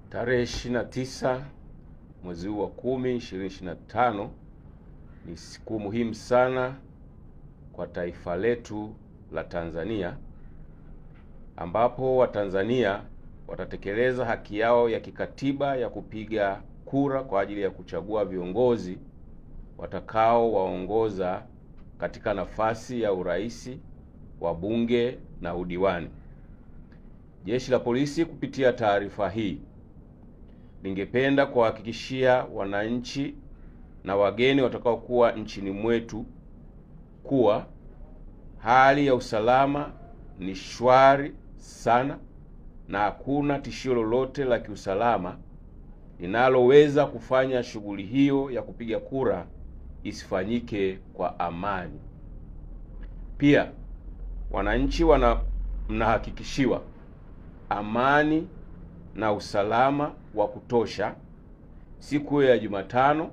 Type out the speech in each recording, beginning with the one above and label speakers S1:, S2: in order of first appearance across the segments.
S1: Tarehe 29 mwezi wa 10 2025 ni siku muhimu sana kwa taifa letu la Tanzania, ambapo Watanzania watatekeleza haki yao ya kikatiba ya kupiga kura kwa ajili ya kuchagua viongozi watakao waongoza katika nafasi ya urais, wabunge na udiwani. Jeshi la Polisi kupitia taarifa hii ningependa kuhakikishia wananchi na wageni watakaokuwa nchini mwetu kuwa hali ya usalama ni shwari sana na hakuna tishio lolote la kiusalama linaloweza kufanya shughuli hiyo ya kupiga kura isifanyike kwa amani. Pia wananchi mnahakikishiwa amani na usalama wa kutosha siku ya Jumatano,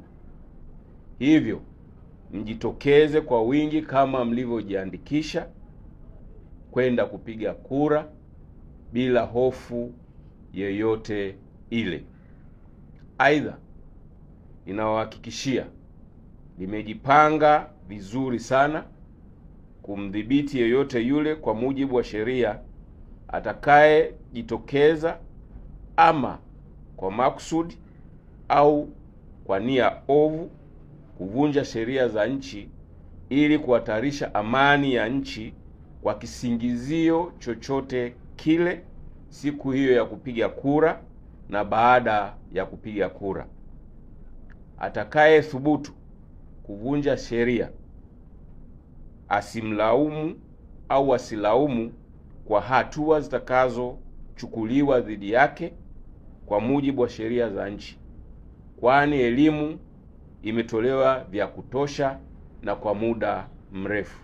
S1: hivyo mjitokeze kwa wingi kama mlivyojiandikisha kwenda kupiga kura bila hofu yoyote ile. Aidha, ninawahakikishia nimejipanga vizuri sana kumdhibiti yeyote yule kwa mujibu wa sheria atakayejitokeza ama kwa makusudi au kwa nia ovu kuvunja sheria za nchi ili kuhatarisha amani ya nchi kwa kisingizio chochote kile siku hiyo ya kupiga kura na baada ya kupiga kura. Atakaye thubutu kuvunja sheria asimlaumu au asilaumu kwa hatua zitakazochukuliwa dhidi yake kwa mujibu wa sheria za nchi, kwani elimu imetolewa vya kutosha na kwa muda mrefu.